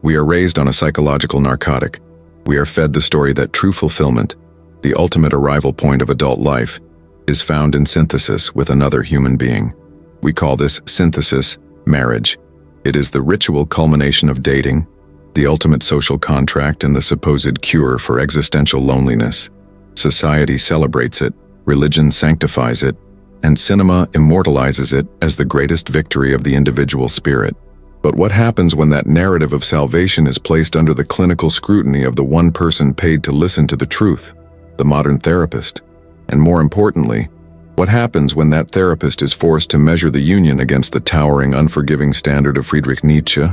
We are raised on a psychological narcotic. We are fed the story that true fulfillment, the ultimate arrival point of adult life, is found in synthesis with another human being. We call this synthesis marriage. It is the ritual culmination of dating, the ultimate social contract, and the supposed cure for existential loneliness. Society celebrates it, religion sanctifies it, and cinema immortalizes it as the greatest victory of the individual spirit. But what happens when that narrative of salvation is placed under the clinical scrutiny of the one person paid to listen to the truth, the modern therapist? And more importantly, what happens when that therapist is forced to measure the union against the towering, unforgiving standard of Friedrich Nietzsche?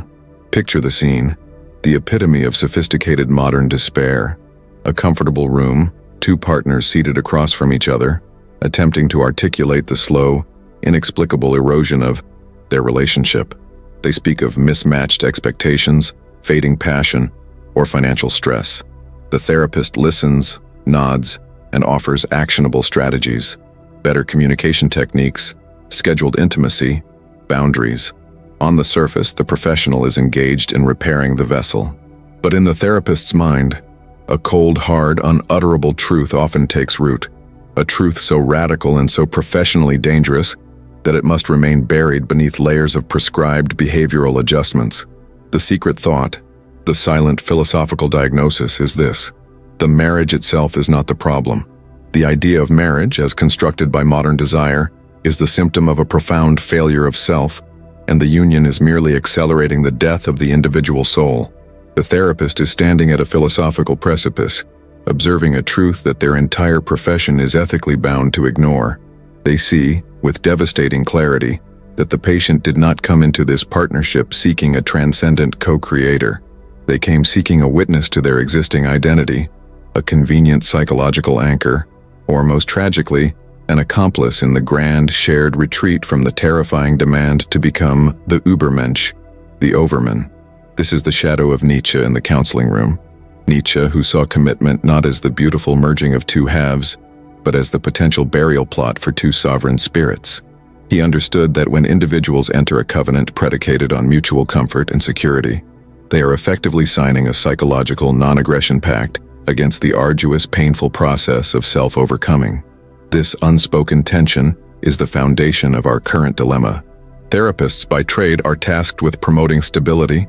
Picture the scene, the epitome of sophisticated modern despair. A comfortable room, two partners seated across from each other, attempting to articulate the slow, inexplicable erosion of their relationship. They speak of mismatched expectations, fading passion, or financial stress. The therapist listens, nods, and offers actionable strategies, better communication techniques, scheduled intimacy, boundaries. On the surface, the professional is engaged in repairing the vessel. But in the therapist's mind, a cold, hard, unutterable truth often takes root, a truth so radical and so professionally dangerous that it must remain buried beneath layers of prescribed behavioral adjustments. The secret thought, the silent philosophical diagnosis is this: the marriage itself is not the problem. The idea of marriage, as constructed by modern desire, is the symptom of a profound failure of self, and the union is merely accelerating the death of the individual soul. The therapist is standing at a philosophical precipice, observing a truth that their entire profession is ethically bound to ignore. They see, with devastating clarity, that the patient did not come into this partnership seeking a transcendent co-creator. They came seeking a witness to their existing identity, a convenient psychological anchor, or most tragically, an accomplice in the grand shared retreat from the terrifying demand to become the Übermensch, the overman. This is the shadow of Nietzsche in the counseling room. Nietzsche, who saw commitment not as the beautiful merging of two halves, but as the potential burial plot for two sovereign spirits. He understood that when individuals enter a covenant predicated on mutual comfort and security, they are effectively signing a psychological non-aggression pact against the arduous, painful process of self-overcoming. This unspoken tension is the foundation of our current dilemma. Therapists by trade are tasked with promoting stability,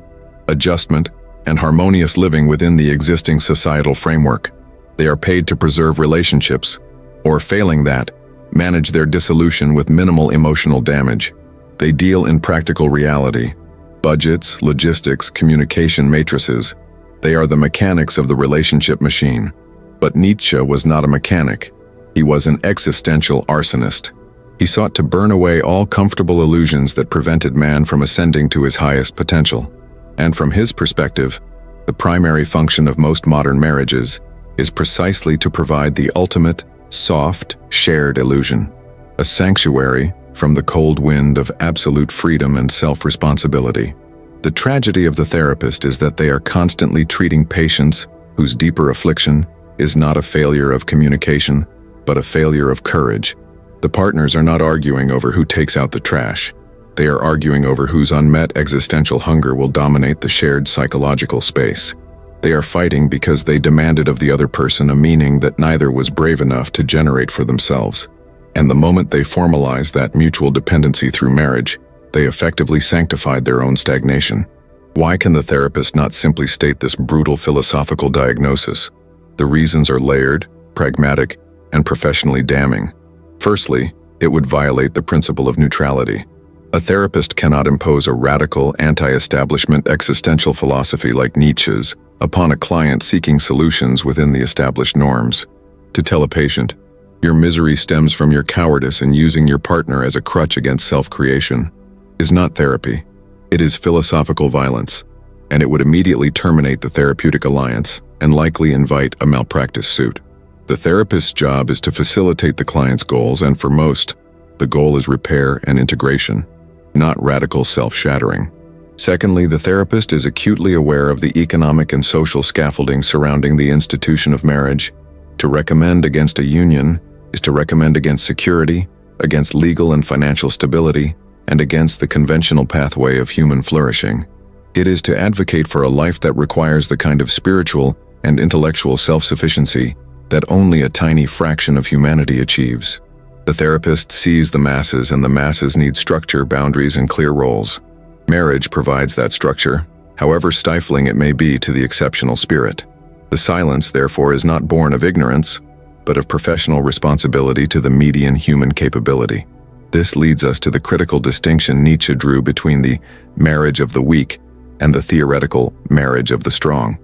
adjustment, and harmonious living within the existing societal framework. They are paid to preserve relationships, or failing that, manage their dissolution with minimal emotional damage. They deal in practical reality, budgets, logistics, communication matrices. They are the mechanics of the relationship machine. But Nietzsche was not a mechanic. He was an existential arsonist. He sought to burn away all comfortable illusions that prevented man from ascending to his highest potential. And from his perspective, the primary function of most modern marriages is precisely to provide the ultimate, soft, shared illusion, a sanctuary from the cold wind of absolute freedom and self-responsibility. The tragedy of the therapist is that they are constantly treating patients whose deeper affliction is not a failure of communication, but a failure of courage. The partners are not arguing over who takes out the trash. They are arguing over whose unmet existential hunger will dominate the shared psychological space. They are fighting because they demanded of the other person a meaning that neither was brave enough to generate for themselves. And the moment they formalized that mutual dependency through marriage, they effectively sanctified their own stagnation. Why can the therapist not simply state this brutal philosophical diagnosis? The reasons are layered, pragmatic, and professionally damning. Firstly, it would violate the principle of neutrality. A therapist cannot impose a radical, anti-establishment existential philosophy like Nietzsche's upon a client seeking solutions within the established norms. To tell a patient, your misery stems from your cowardice in using your partner as a crutch against self-creation, is not therapy. It is philosophical violence, and it would immediately terminate the therapeutic alliance and likely invite a malpractice suit. The therapist's job is to facilitate the client's goals, and for most, the goal is repair and integration, not radical self-shattering. Secondly, the therapist is acutely aware of the economic and social scaffolding surrounding the institution of marriage. To recommend against a union is to recommend against security, against legal and financial stability, and against the conventional pathway of human flourishing. It is to advocate for a life that requires the kind of spiritual and intellectual self-sufficiency that only a tiny fraction of humanity achieves. The therapist sees the masses, and the masses need structure, boundaries, and clear roles. Marriage provides that structure, however stifling it may be to the exceptional spirit. The silence, therefore, is not born of ignorance, but of professional responsibility to the median human capability. This leads us to the critical distinction Nietzsche drew between the marriage of the weak and the theoretical marriage of the strong.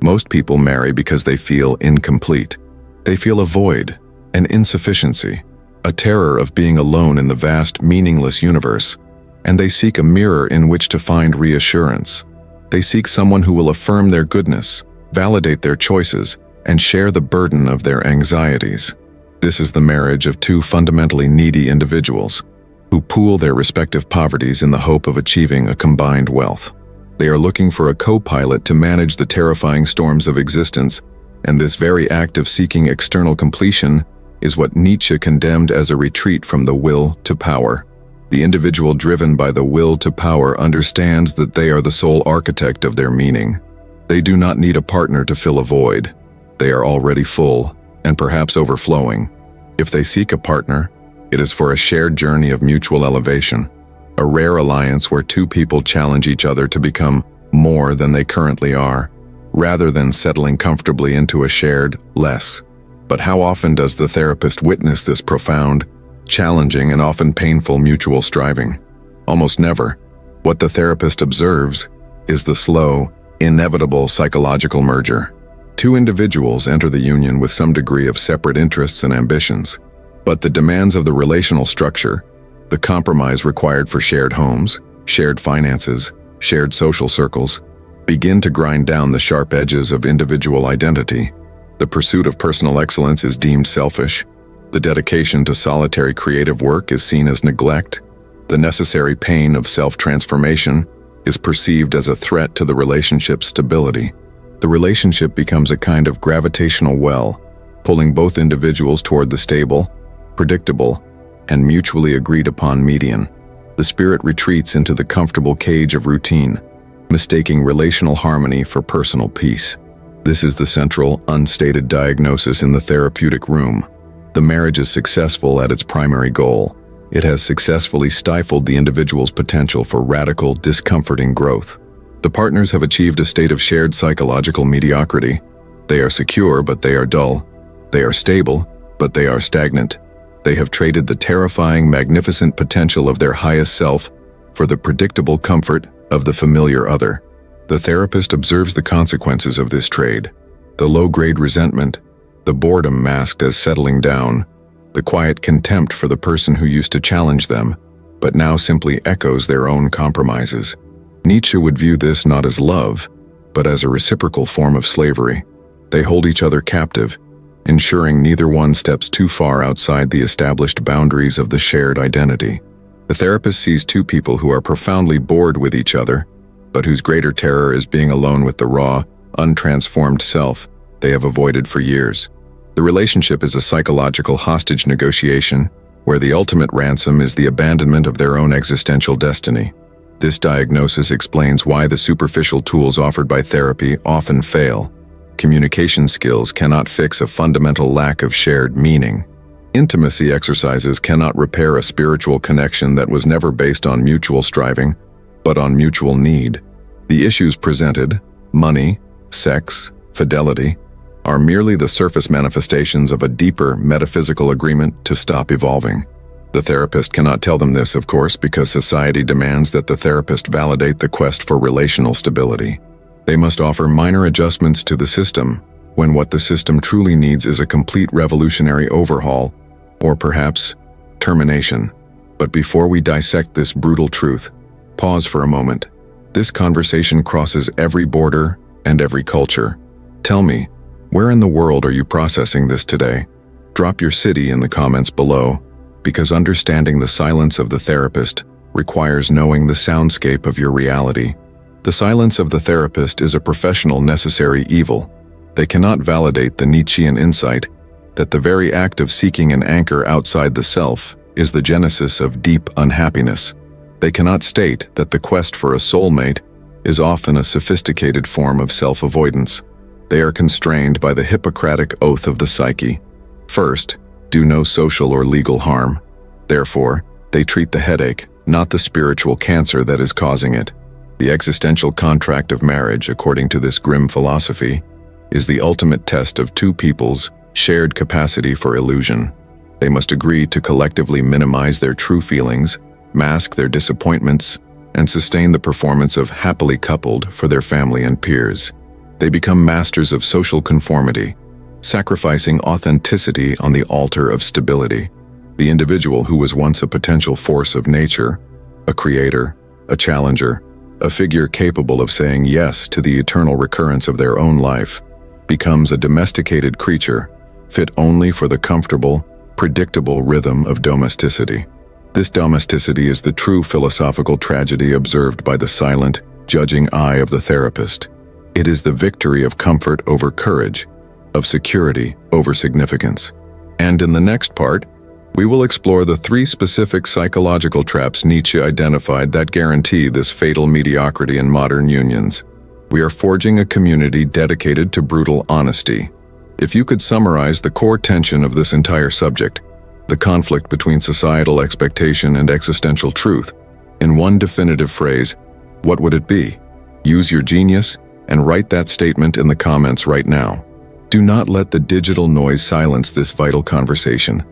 Most people marry because they feel incomplete. They feel a void, an insufficiency, a terror of being alone in the vast, meaningless universe, and they seek a mirror in which to find reassurance. They seek someone who will affirm their goodness, validate their choices, and share the burden of their anxieties. This is the marriage of two fundamentally needy individuals who pool their respective poverties in the hope of achieving a combined wealth. They are looking for a co-pilot to manage the terrifying storms of existence, and this very act of seeking external completion is what Nietzsche condemned as a retreat from the will to power. The individual driven by the will to power understands that they are the sole architect of their meaning. They do not need a partner to fill a void. They are already full, and perhaps overflowing. If they seek a partner, it is for a shared journey of mutual elevation, a rare alliance where two people challenge each other to become more than they currently are, rather than settling comfortably into a shared less. But how often does the therapist witness this profound, challenging, and often painful mutual striving? Almost never. What the therapist observes is the slow, inevitable psychological merger. Two individuals enter the union with some degree of separate interests and ambitions, but the demands of the relational structure, the compromise required for shared homes, shared finances, shared social circles, begin to grind down the sharp edges of individual identity. The pursuit of personal excellence is deemed selfish. The dedication to solitary creative work is seen as neglect. The necessary pain of self-transformation is perceived as a threat to the relationship's stability. The relationship becomes a kind of gravitational well, pulling both individuals toward the stable, predictable, and mutually agreed-upon median. The spirit retreats into the comfortable cage of routine, mistaking relational harmony for personal peace. This is the central, unstated diagnosis in the therapeutic room. The marriage is successful at its primary goal. It has successfully stifled the individual's potential for radical, discomforting growth. The partners have achieved a state of shared psychological mediocrity. They are secure, but they are dull. They are stable, but they are stagnant. They have traded the terrifying, magnificent potential of their highest self for the predictable comfort of the familiar other. The therapist observes the consequences of this trade: the low-grade resentment, the boredom masked as settling down, the quiet contempt for the person who used to challenge them, but now simply echoes their own compromises. Nietzsche would view this not as love, but as a reciprocal form of slavery. They hold each other captive, ensuring neither one steps too far outside the established boundaries of the shared identity. The therapist sees two people who are profoundly bored with each other, but whose greater terror is being alone with the raw, untransformed self they have avoided for years. The relationship is a psychological hostage negotiation, where the ultimate ransom is the abandonment of their own existential destiny. This diagnosis explains why the superficial tools offered by therapy often fail. Communication skills cannot fix a fundamental lack of shared meaning. Intimacy exercises cannot repair a spiritual connection that was never based on mutual striving, but on mutual need. The issues presented, money, sex, fidelity, are merely the surface manifestations of a deeper metaphysical agreement to stop evolving. The therapist cannot tell them this, of course, because society demands that the therapist validate the quest for relational stability. They must offer minor adjustments to the system, when what the system truly needs is a complete revolutionary overhaul, or perhaps termination. But before we dissect this brutal truth, pause for a moment. This conversation crosses every border and every culture. Tell me, where in the world are you processing this today? Drop your city in the comments below, because understanding the silence of the therapist requires knowing the soundscape of your reality. The silence of the therapist is a professional necessary evil. They cannot validate the Nietzschean insight that the very act of seeking an anchor outside the self is the genesis of deep unhappiness. They cannot state that the quest for a soulmate is often a sophisticated form of self-avoidance. They are constrained by the Hippocratic oath of the psyche. First, do no social or legal harm. Therefore, they treat the headache, not the spiritual cancer that is causing it. The existential contract of marriage, according to this grim philosophy, is the ultimate test of two people's shared capacity for illusion. They must agree to collectively minimize their true feelings, mask their disappointments, and sustain the performance of happily coupled for their family and peers. They become masters of social conformity, sacrificing authenticity on the altar of stability. The individual who was once a potential force of nature, a creator, a challenger, a figure capable of saying yes to the eternal recurrence of their own life, becomes a domesticated creature, fit only for the comfortable, predictable rhythm of domesticity. This domesticity is the true philosophical tragedy observed by the silent, judging eye of the therapist. It is the victory of comfort over courage, of security over significance. And in the next part, we will explore the 3 specific psychological traps Nietzsche identified that guarantee this fatal mediocrity in modern unions. We are forging a community dedicated to brutal honesty. If you could summarize the core tension of this entire subject, the conflict between societal expectation and existential truth, in one definitive phrase, what would it be? Use your genius and write that statement in the comments right now. Do not let the digital noise silence this vital conversation.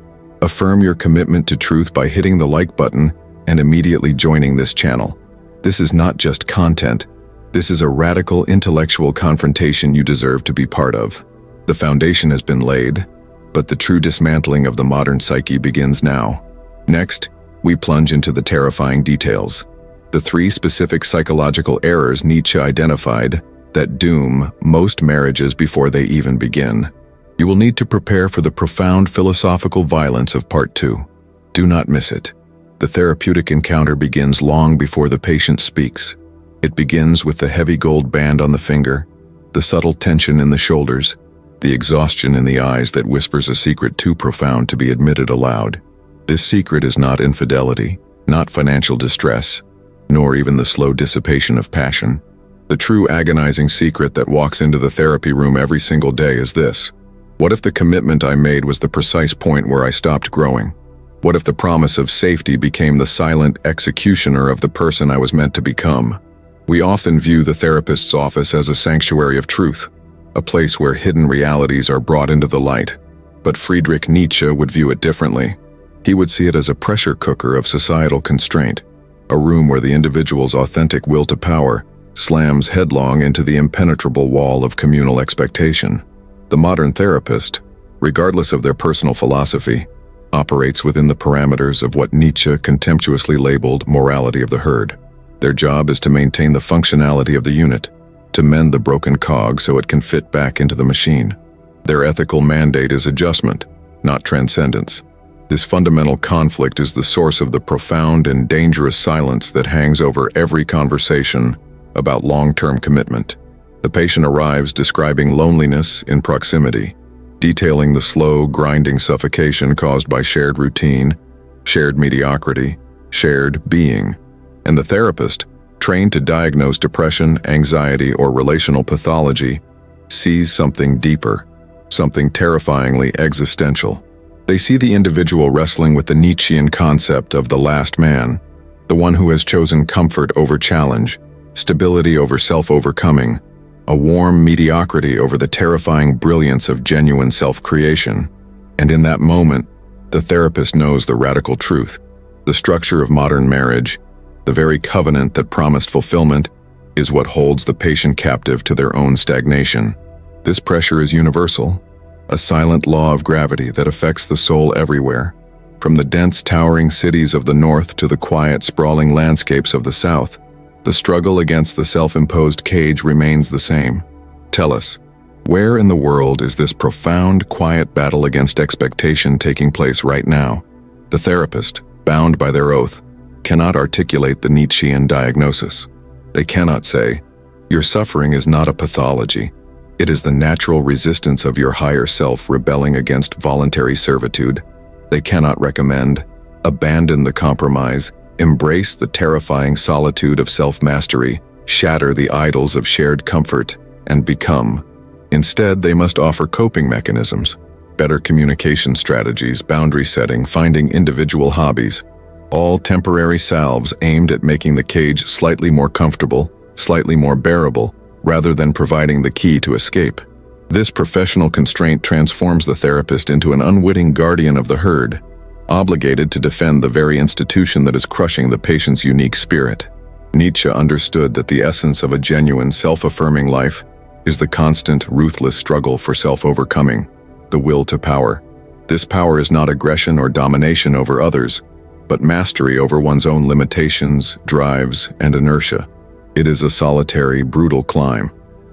Affirm your commitment to truth by hitting the like button and immediately joining this channel. This is not just content. This is a radical intellectual confrontation you deserve to be part of. The foundation has been laid, but the true dismantling of the modern psyche begins now. Next, we plunge into the terrifying details. The 3 specific psychological errors Nietzsche identified that doom most marriages before they even begin. You will need to prepare for the profound philosophical violence of Part 2. Do not miss it. The therapeutic encounter begins long before the patient speaks. It begins with the heavy gold band on the finger, the subtle tension in the shoulders, the exhaustion in the eyes that whispers a secret too profound to be admitted aloud. This secret is not infidelity, not financial distress, nor even the slow dissipation of passion. The true agonizing secret that walks into the therapy room every single day is this. What if the commitment I made was the precise point where I stopped growing? What if the promise of safety became the silent executioner of the person I was meant to become? We often view the therapist's office as a sanctuary of truth, a place where hidden realities are brought into the light. But Friedrich Nietzsche would view it differently. He would see it as a pressure cooker of societal constraint, a room where the individual's authentic will to power slams headlong into the impenetrable wall of communal expectation. The modern therapist, regardless of their personal philosophy, operates within the parameters of what Nietzsche contemptuously labeled morality of the herd. Their job is to maintain the functionality of the unit, to mend the broken cog so it can fit back into the machine. Their ethical mandate is adjustment, not transcendence. This fundamental conflict is the source of the profound and dangerous silence that hangs over every conversation about long-term commitment. The patient arrives describing loneliness in proximity, detailing the slow, grinding suffocation caused by shared routine, shared mediocrity, shared being. And the therapist, trained to diagnose depression, anxiety, or relational pathology, sees something deeper, something terrifyingly existential. They see the individual wrestling with the Nietzschean concept of the last man, the one who has chosen comfort over challenge, stability over self-overcoming, a warm mediocrity over the terrifying brilliance of genuine self-creation. And in that moment, the therapist knows the radical truth. The structure of modern marriage, the very covenant that promised fulfillment, is what holds the patient captive to their own stagnation. This pressure is universal, a silent law of gravity that affects the soul everywhere, from the dense towering cities of the north to the quiet sprawling landscapes of the south. The struggle against the self-imposed cage remains the same. Tell us, where in the world is this profound, quiet battle against expectation taking place right now? The therapist, bound by their oath, cannot articulate the Nietzschean diagnosis. They cannot say, your suffering is not a pathology. It is the natural resistance of your higher self rebelling against voluntary servitude. They cannot recommend, abandon the compromise, embrace the terrifying solitude of self-mastery, shatter the idols of shared comfort, and become. Instead, they must offer coping mechanisms, better communication strategies, boundary setting, finding individual hobbies, all temporary salves aimed at making the cage slightly more comfortable, slightly more bearable, rather than providing the key to escape. This professional constraint transforms the therapist into an unwitting guardian of the herd, obligated to defend the very institution that is crushing the patient's unique spirit. Nietzsche understood that the essence of a genuine, self-affirming life is the constant, ruthless struggle for self-overcoming, the will to power. This power is not aggression or domination over others, but mastery over one's own limitations, drives, and inertia. It is a solitary, brutal climb.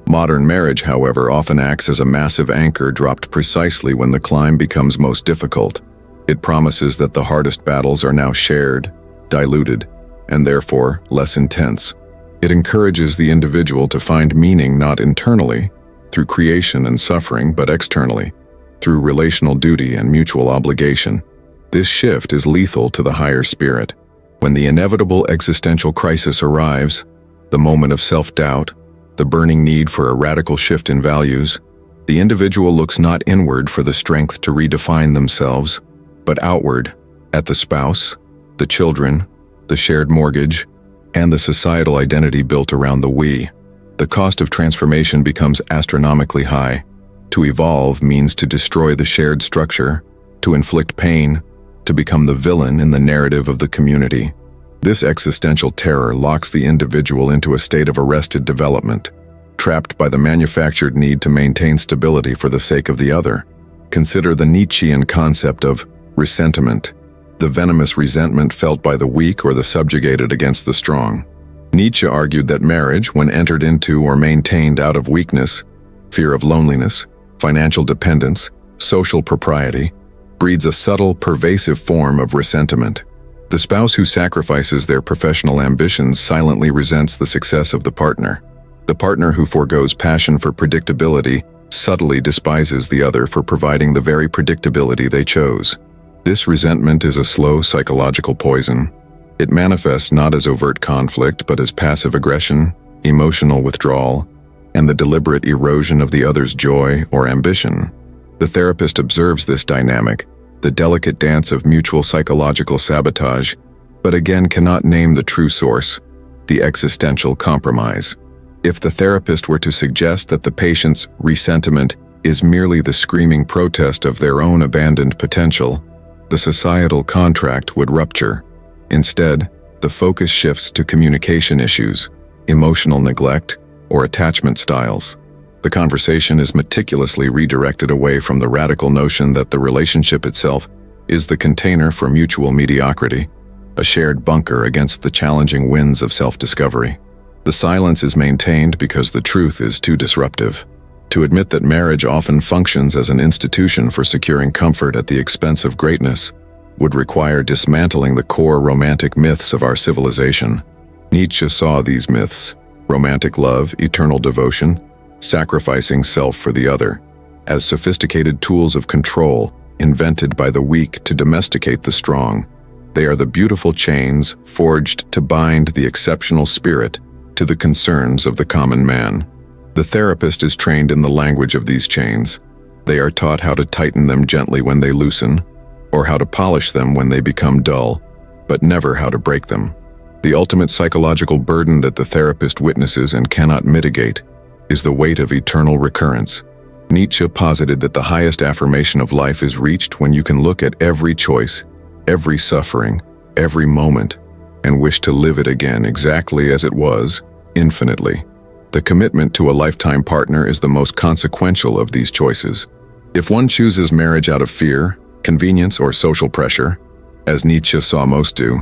Modern marriage, however, often acts as a massive anchor dropped precisely when the climb becomes most difficult. It promises that the hardest battles are now shared, diluted, and therefore less intense. It encourages the individual to find meaning not internally, through creation and suffering, but externally, through relational duty and mutual obligation. This shift is lethal to the higher spirit. When the inevitable existential crisis arrives, the moment of self-doubt, the burning need for a radical shift in values, the individual looks not inward for the strength to redefine themselves, but outward, at the spouse, the children, the shared mortgage, and the societal identity built around the we. The cost of transformation becomes astronomically high. To evolve means to destroy the shared structure, to inflict pain, to become the villain in the narrative of the community. This existential terror locks the individual into a state of arrested development, trapped by the manufactured need to maintain stability for the sake of the other. Consider the Nietzschean concept of resentment, the venomous resentment felt by the weak or the subjugated against the strong. Nietzsche argued that marriage, when entered into or maintained out of weakness, fear of loneliness, financial dependence, social propriety, breeds a subtle, pervasive form of resentment. The spouse who sacrifices their professional ambitions silently resents the success of the partner. The partner who forgoes passion for predictability subtly despises the other for providing the very predictability they chose. This resentment is a slow psychological poison. It manifests not as overt conflict, but as passive aggression, emotional withdrawal, and the deliberate erosion of the other's joy or ambition. The therapist observes this dynamic, the delicate dance of mutual psychological sabotage, but again cannot name the true source, the existential compromise. If the therapist were to suggest that the patient's resentment is merely the screaming protest of their own abandoned potential, the societal contract would rupture. Instead, the focus shifts to communication issues, emotional neglect, or attachment styles. The conversation is meticulously redirected away from the radical notion that the relationship itself is the container for mutual mediocrity, a shared bunker against the challenging winds of self-discovery. The silence is maintained because the truth is too disruptive. To admit that marriage often functions as an institution for securing comfort at the expense of greatness would require dismantling the core romantic myths of our civilization. Nietzsche saw these myths, romantic love, eternal devotion, sacrificing self for the other, as sophisticated tools of control invented by the weak to domesticate the strong. They are the beautiful chains forged to bind the exceptional spirit to the concerns of the common man. The therapist is trained in the language of these chains. They are taught how to tighten them gently when they loosen, or how to polish them when they become dull, but never how to break them. The ultimate psychological burden that the therapist witnesses and cannot mitigate is the weight of eternal recurrence. Nietzsche posited that the highest affirmation of life is reached when you can look at every choice, every suffering, every moment, and wish to live it again exactly as it was, infinitely. The commitment to a lifetime partner is the most consequential of these choices. If one chooses marriage out of fear, convenience, or social pressure, as Nietzsche saw most do,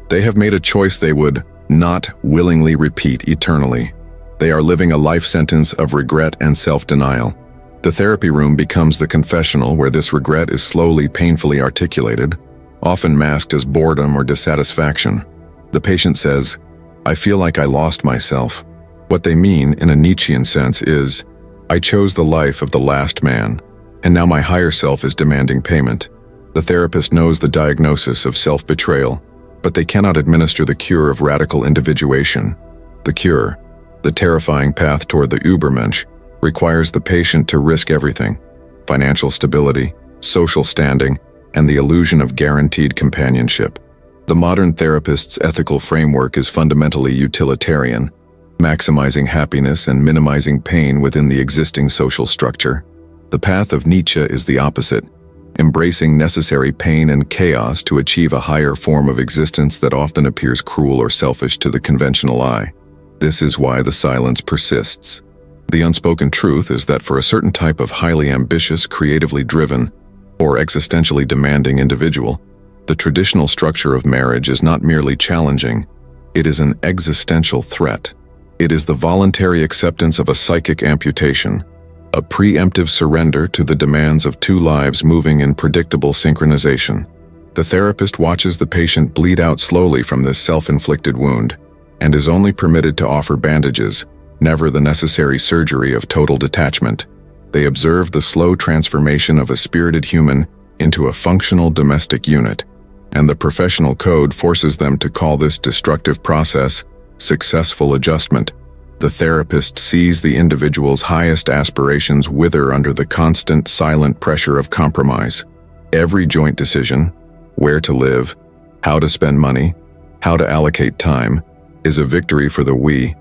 they have made a choice they would not willingly repeat eternally. They are living a life sentence of regret and self-denial. The therapy room becomes the confessional where this regret is slowly, painfully articulated, often masked as boredom or dissatisfaction. The patient says, "I feel like I lost myself." What they mean, in a Nietzschean sense, is, "I chose the life of the last man, and now my higher self is demanding payment." The therapist knows the diagnosis of self-betrayal, but they cannot administer the cure of radical individuation. The cure, The terrifying path toward the Übermensch requires the patient to risk everything: financial stability, social standing, and the illusion of guaranteed companionship. The modern therapist's ethical framework is fundamentally utilitarian, maximizing happiness and minimizing pain within the existing social structure. The path of Nietzsche is the opposite, embracing necessary pain and chaos to achieve a higher form of existence that often appears cruel or selfish to the conventional eye. This is why the silence persists. The unspoken truth is that for a certain type of highly ambitious, creatively driven, or existentially demanding individual, the traditional structure of marriage is not merely challenging, it is an existential threat. It is the voluntary acceptance of a psychic amputation, a preemptive surrender to the demands of two lives moving in predictable synchronization. The therapist watches the patient bleed out slowly from this self-inflicted wound, and is only permitted to offer bandages, never the necessary surgery of total detachment. They observe the slow transformation of a spirited human into a functional domestic unit, and the professional code forces them to call this destructive process successful adjustment. The therapist sees the individual's highest aspirations wither under the constant, silent pressure of compromise. Every joint decision, where to live, how to spend money, how to allocate time, is a victory for the we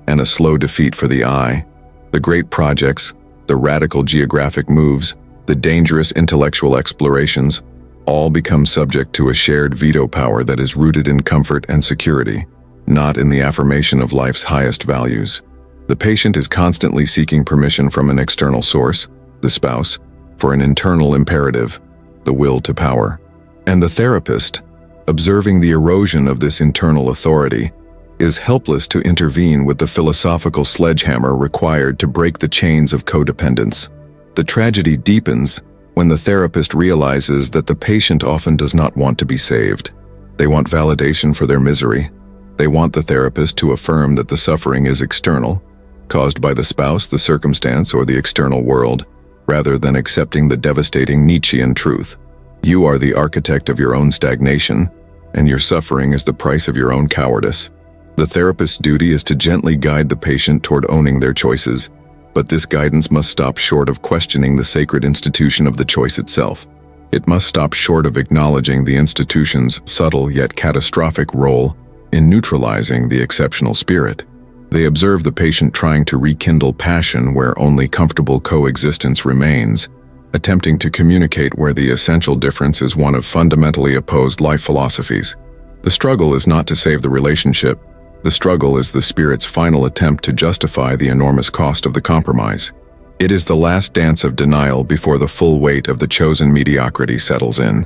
and a slow defeat for the I. The great projects, the radical geographic moves, the dangerous intellectual explorations, all become subject to a shared veto power that is rooted in comfort and security, not in the affirmation of life's highest values. The patient is constantly seeking permission from an external source, the spouse, for an internal imperative, the will to power. And the therapist, observing the erosion of this internal authority, is helpless to intervene with the philosophical sledgehammer required to break the chains of codependence. The tragedy deepens when the therapist realizes that the patient often does not want to be saved. They want validation for their misery. They want the therapist to affirm that the suffering is external, caused by the spouse, the circumstance, or the external world, rather than accepting the devastating Nietzschean truth. You are the architect of your own stagnation, and your suffering is the price of your own cowardice. The therapist's duty is to gently guide the patient toward owning their choices, but this guidance must stop short of questioning the sacred institution of the choice itself. It must stop short of acknowledging the institution's subtle yet catastrophic role in neutralizing the exceptional spirit. They observe the patient trying to rekindle passion where only comfortable coexistence remains, attempting to communicate where the essential difference is one of fundamentally opposed life philosophies. The struggle is not to save the relationship. The struggle is the spirit's final attempt to justify the enormous cost of the compromise. It is the last dance of denial before the full weight of the chosen mediocrity settles in,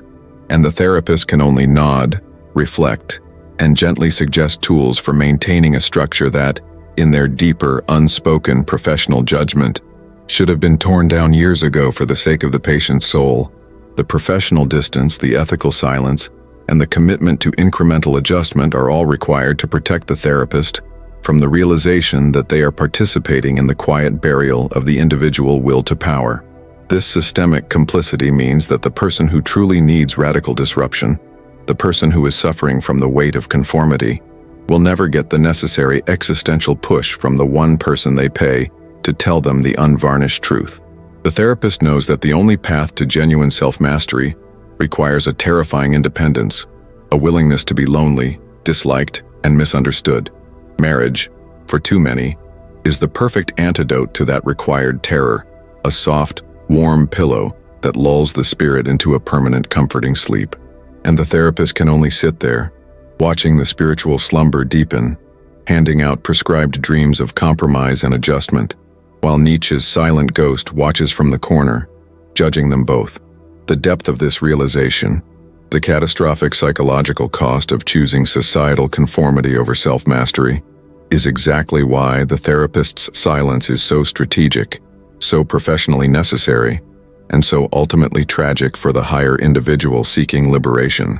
and the therapist can only nod, reflect, and gently suggest tools for maintaining a structure that, in their deeper, unspoken professional judgment, should have been torn down years ago for the sake of the patient's soul. The professional distance, the ethical silence, and the commitment to incremental adjustment are all required to protect the therapist from the realization that they are participating in the quiet burial of the individual will to power. This systemic complicity means that the person who truly needs radical disruption, the person who is suffering from the weight of conformity, will never get the necessary existential push from the one person they pay to tell them the unvarnished truth. The therapist knows that the only path to genuine self-mastery requires a terrifying independence, a willingness to be lonely, disliked, and misunderstood. Marriage, for too many, is the perfect antidote to that required terror, a soft, warm pillow that lulls the spirit into a permanent comforting sleep. And the therapist can only sit there, watching the spiritual slumber deepen, handing out prescribed dreams of compromise and adjustment, while Nietzsche's silent ghost watches from the corner, judging them both. The depth of this realization, the catastrophic psychological cost of choosing societal conformity over self-mastery, is exactly why the therapist's silence is so strategic, so professionally necessary, and so ultimately tragic for the higher individual seeking liberation.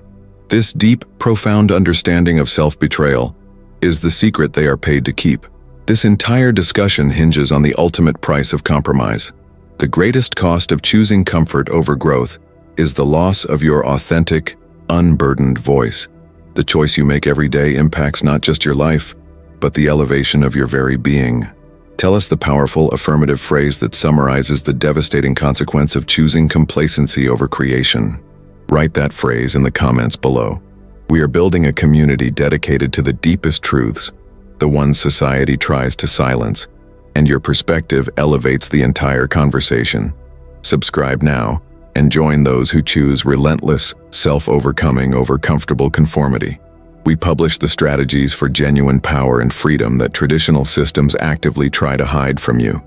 This deep, profound understanding of self-betrayal is the secret they are paid to keep. This entire discussion hinges on the ultimate price of compromise. The greatest cost of choosing comfort over growth is the loss of your authentic, unburdened voice. The choice you make every day impacts not just your life, but the elevation of your very being. Tell us the powerful affirmative phrase that summarizes the devastating consequence of choosing complacency over creation. Write that phrase in the comments below. We are building a community dedicated to the deepest truths, the ones society tries to silence, and your perspective elevates the entire conversation. Subscribe now and join those who choose relentless self-overcoming over comfortable conformity. We publish the strategies for genuine power and freedom that traditional systems actively try to hide from you.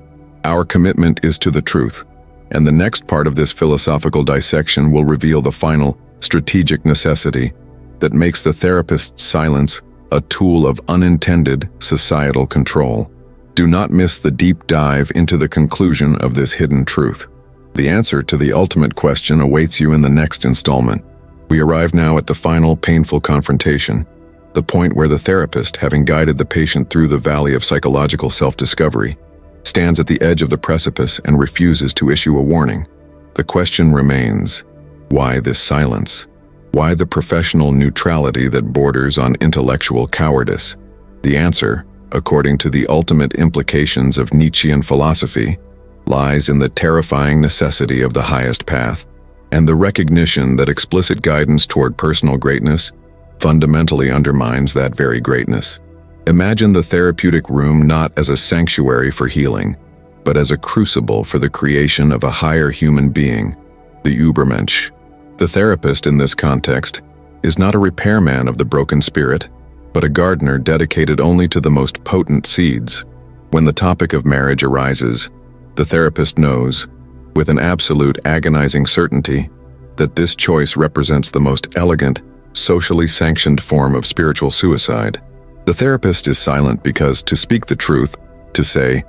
Our commitment is to the truth, and the next part of this philosophical dissection will reveal the final strategic necessity that makes the therapist's silence a tool of unintended societal control. Do not miss the deep dive into the conclusion of this hidden truth. The answer to the ultimate question awaits you in the next installment. We arrive now at the final painful confrontation, the point where the therapist, having guided the patient through the valley of psychological self-discovery, stands at the edge of the precipice and refuses to issue a warning. The question remains, why this silence? Why the professional neutrality that borders on intellectual cowardice? The answer, according to the ultimate implications of Nietzschean philosophy, lies in the terrifying necessity of the highest path, and the recognition that explicit guidance toward personal greatness fundamentally undermines that very greatness. Imagine the therapeutic room not as a sanctuary for healing, but as a crucible for the creation of a higher human being, the Übermensch. The therapist in this context is not a repairman of the broken spirit, but a gardener dedicated only to the most potent seeds. When the topic of marriage arises, the therapist knows, with an absolute agonizing certainty, that this choice represents the most elegant, socially sanctioned form of spiritual suicide. The therapist is silent because, to speak the truth, to say,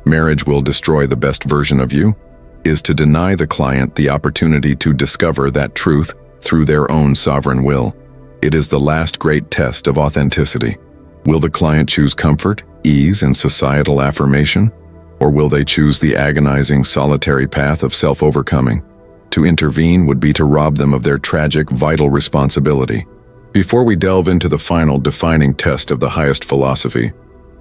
marriage will destroy the best version of you, is to deny the client the opportunity to discover that truth through their own sovereign will. It is the last great test of authenticity. Will the client choose comfort, ease, and societal affirmation? Or will they choose the agonizing, solitary path of self-overcoming? To intervene would be to rob them of their tragic, vital responsibility. Before we delve into the final defining test of the highest philosophy,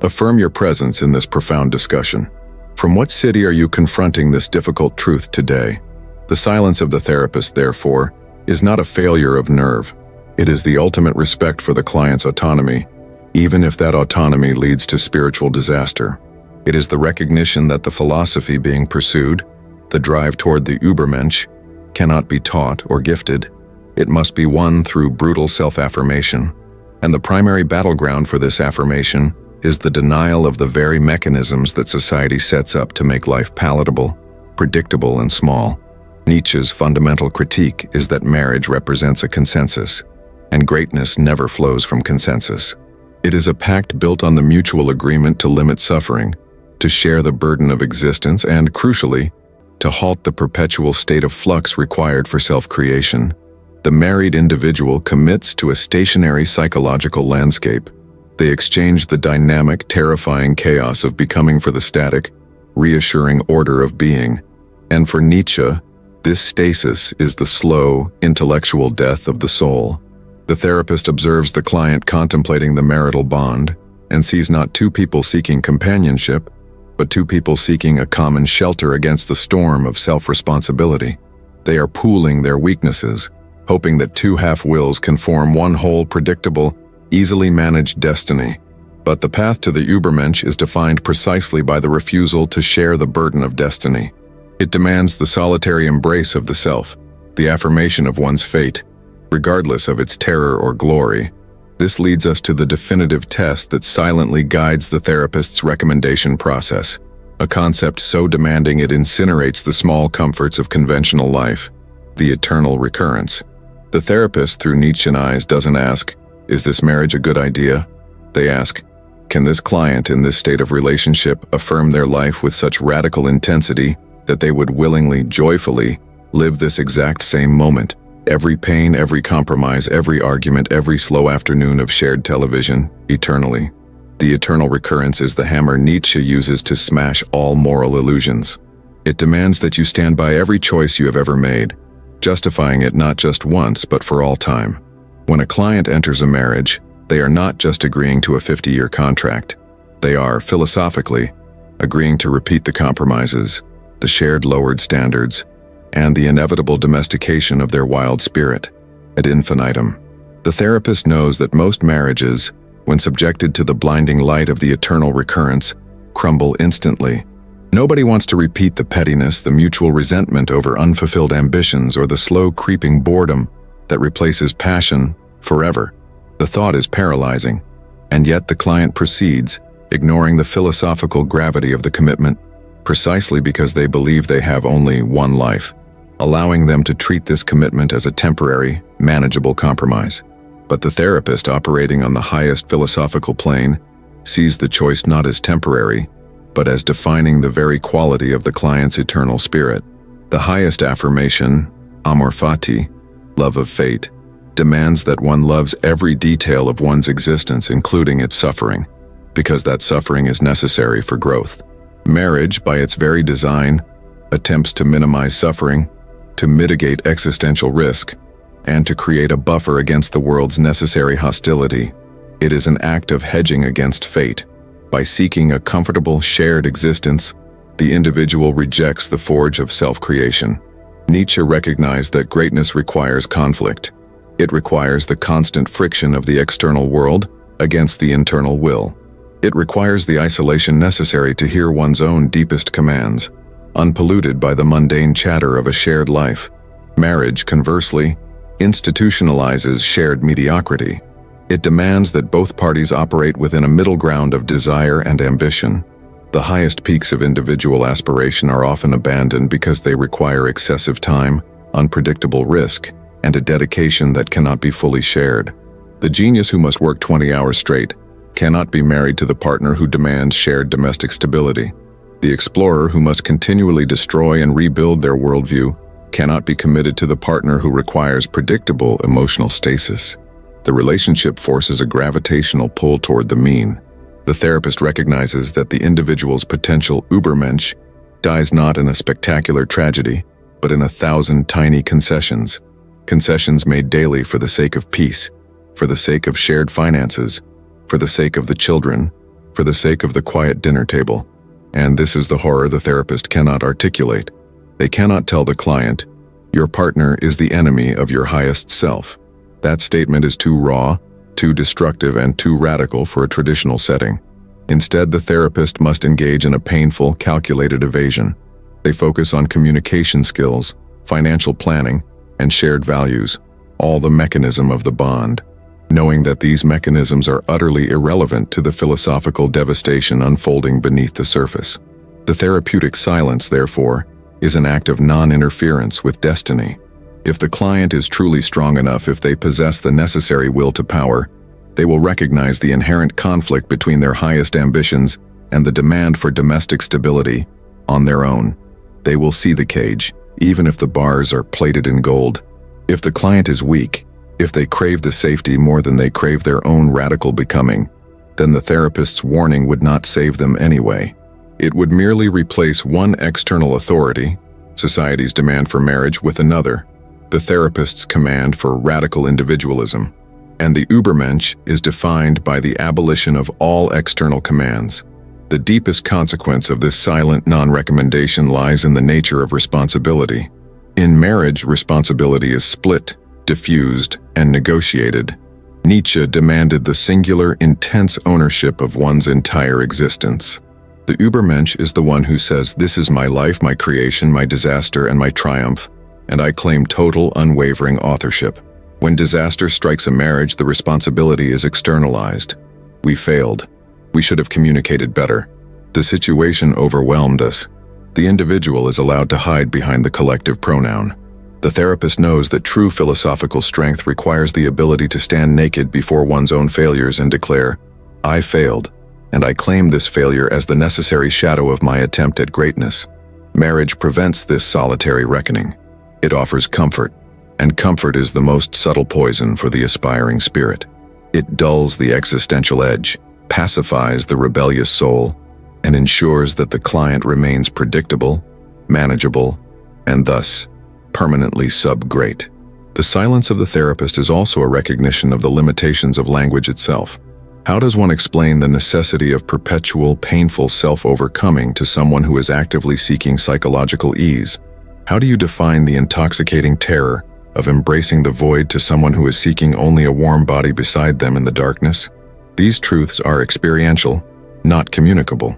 affirm your presence in this profound discussion. From what city are you confronting this difficult truth today? The silence of the therapist, therefore, is not a failure of nerve. It is the ultimate respect for the client's autonomy, even if that autonomy leads to spiritual disaster. It is the recognition that the philosophy being pursued, the drive toward the Übermensch, cannot be taught or gifted. It must be won through brutal self-affirmation, and the primary battleground for this affirmation is the denial of the very mechanisms that society sets up to make life palatable, predictable, and small. Nietzsche's fundamental critique is that marriage represents a consensus, and greatness never flows from consensus. It is a pact built on the mutual agreement to limit suffering, to share the burden of existence, and, crucially, to halt the perpetual state of flux required for self-creation. The married individual commits to a stationary psychological landscape. They exchange the dynamic, terrifying chaos of becoming for the static, reassuring order of being. And for Nietzsche, this stasis is the slow, intellectual death of the soul. The therapist observes the client contemplating the marital bond and sees not two people seeking companionship, but two people seeking a common shelter against the storm of self-responsibility. They are pooling their weaknesses, hoping that two half-wills can form one whole, predictable, easily managed destiny. But the path to the Übermensch is defined precisely by the refusal to share the burden of destiny. It demands the solitary embrace of the self, the affirmation of one's fate, regardless of its terror or glory. This leads us to the definitive test that silently guides the therapist's recommendation process, a concept so demanding it incinerates the small comforts of conventional life, the eternal recurrence. The therapist, through Nietzschean eyes, doesn't ask, "Is this marriage a good idea?" They ask, "Can this client in this state of relationship affirm their life with such radical intensity that they would willingly, joyfully, live this exact same moment? Every pain, every compromise, every argument, every slow afternoon of shared television, eternally." The eternal recurrence is the hammer Nietzsche uses to smash all moral illusions. It demands that you stand by every choice you have ever made, justifying it not just once but for all time. When a client enters a marriage, They are not just agreeing to a 50-year contract. They are, philosophically, agreeing to repeat the compromises, the shared lowered standards, and the inevitable domestication of their wild spirit, ad infinitum. The therapist knows that most marriages, when subjected to the blinding light of the eternal recurrence, crumble instantly. Nobody wants to repeat the pettiness, the mutual resentment over unfulfilled ambitions, or the slow creeping boredom that replaces passion forever. The thought is paralyzing, and yet the client proceeds, ignoring the philosophical gravity of the commitment, precisely because they believe they have only one life, allowing them to treat this commitment as a temporary, manageable compromise. But the therapist, operating on the highest philosophical plane, sees the choice not as temporary, but as defining the very quality of the client's eternal spirit. The highest affirmation, amor fati, love of fate, demands that one loves every detail of one's existence, including its suffering, because that suffering is necessary for growth. Marriage, by its very design, attempts to minimize suffering, to mitigate existential risk, and to create a buffer against the world's necessary hostility. It is an act of hedging against fate. By seeking a comfortable, shared existence, the individual rejects the forge of self-creation. Nietzsche recognized that greatness requires conflict. It requires the constant friction of the external world against the internal will. It requires the isolation necessary to hear one's own deepest commands, unpolluted by the mundane chatter of a shared life. Marriage, conversely, institutionalizes shared mediocrity. It demands that both parties operate within a middle ground of desire and ambition. The highest peaks of individual aspiration are often abandoned because they require excessive time, unpredictable risk, and a dedication that cannot be fully shared. The genius who must work 20 hours straight cannot be married to the partner who demands shared domestic stability. The explorer who must continually destroy and rebuild their worldview cannot be committed to the partner who requires predictable emotional stasis. The relationship forces a gravitational pull toward the mean. The therapist recognizes that the individual's potential Übermensch dies not in a spectacular tragedy, but in 1,000 tiny concessions. Concessions made daily for the sake of peace, for the sake of shared finances, for the sake of the children, for the sake of the quiet dinner table. And this is the horror the therapist cannot articulate. They cannot tell the client, "Your partner is the enemy of your highest self." That statement is too raw, too destructive, and too radical for a traditional setting. Instead, the therapist must engage in a painful, calculated evasion. They focus on communication skills, financial planning, and shared values, all the mechanism of the bond, knowing that these mechanisms are utterly irrelevant to the philosophical devastation unfolding beneath the surface. The therapeutic silence, therefore, is an act of non-interference with destiny. If the client is truly strong enough, if they possess the necessary will to power, they will recognize the inherent conflict between their highest ambitions and the demand for domestic stability on their own. They will see the cage, even if the bars are plated in gold. If the client is weak, if they crave the safety more than they crave their own radical becoming, then the therapist's warning would not save them anyway. It would merely replace one external authority, society's demand for marriage, with another, the therapist's command for radical individualism. And the Übermensch is defined by the abolition of all external commands. The deepest consequence of this silent non-recommendation lies in the nature of responsibility. In marriage, responsibility is split, diffused, and negotiated. Nietzsche demanded the singular, intense ownership of one's entire existence. The Übermensch is the one who says, "This is my life, my creation, my disaster, and my triumph, and I claim total, unwavering authorship." When disaster strikes a marriage, the responsibility is externalized. We failed. We should have communicated better. The situation overwhelmed us. The individual is allowed to hide behind the collective pronoun. The therapist knows that true philosophical strength requires the ability to stand naked before one's own failures and declare, "I failed, and I claim this failure as the necessary shadow of my attempt at greatness." Marriage prevents this solitary reckoning. It offers comfort, and comfort is the most subtle poison for the aspiring spirit. It dulls the existential edge, pacifies the rebellious soul, and ensures that the client remains predictable, manageable, and thus permanently sub-great. The silence of the therapist is also a recognition of the limitations of language itself. How does one explain the necessity of perpetual, painful self-overcoming to someone who is actively seeking psychological ease? How do you define the intoxicating terror of embracing the void to someone who is seeking only a warm body beside them in the darkness? These truths are experiential, not communicable.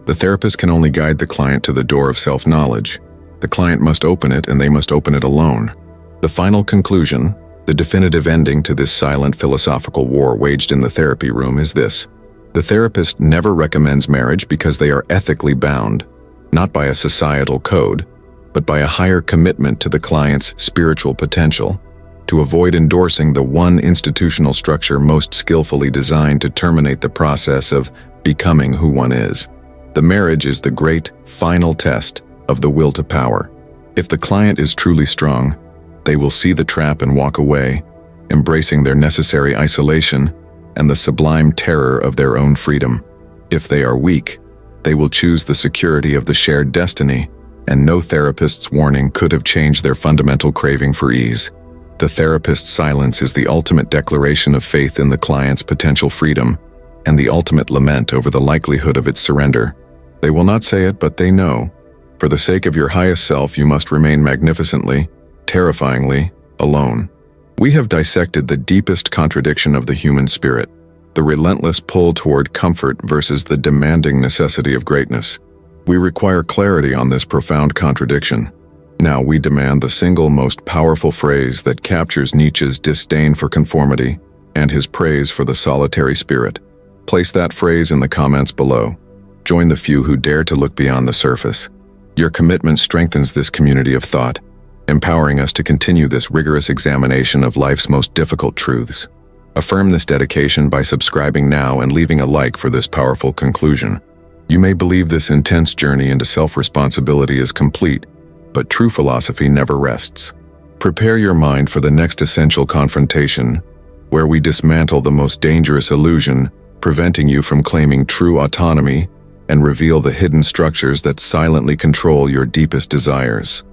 The therapist can only guide the client to the door of self-knowledge. The client must open it, and they must open it alone. The final conclusion, the definitive ending to this silent philosophical war waged in the therapy room is this: the therapist never recommends marriage because they are ethically bound, not by a societal code, but by a higher commitment to the client's spiritual potential, to avoid endorsing the one institutional structure most skillfully designed to terminate the process of becoming who one is. The marriage is the great, final test of the will to power. If the client is truly strong, they will see the trap and walk away, embracing their necessary isolation and the sublime terror of their own freedom. If they are weak, they will choose the security of the shared destiny, and no therapist's warning could have changed their fundamental craving for ease. The therapist's silence is the ultimate declaration of faith in the client's potential freedom, and the ultimate lament over the likelihood of its surrender. They will not say it, but they know. For the sake of your highest self, you must remain magnificently, terrifyingly, alone. We have dissected the deepest contradiction of the human spirit, the relentless pull toward comfort versus the demanding necessity of greatness. We require clarity on this profound contradiction. Now we demand the single most powerful phrase that captures Nietzsche's disdain for conformity and his praise for the solitary spirit. Place that phrase in the comments below. Join the few who dare to look beyond the surface. Your commitment strengthens this community of thought, empowering us to continue this rigorous examination of life's most difficult truths. Affirm this dedication by subscribing now and leaving a like for this powerful conclusion. You may believe this intense journey into self-responsibility is complete, but true philosophy never rests. Prepare your mind for the next essential confrontation, where we dismantle the most dangerous illusion, preventing you from claiming true autonomy, and reveal the hidden structures that silently control your deepest desires.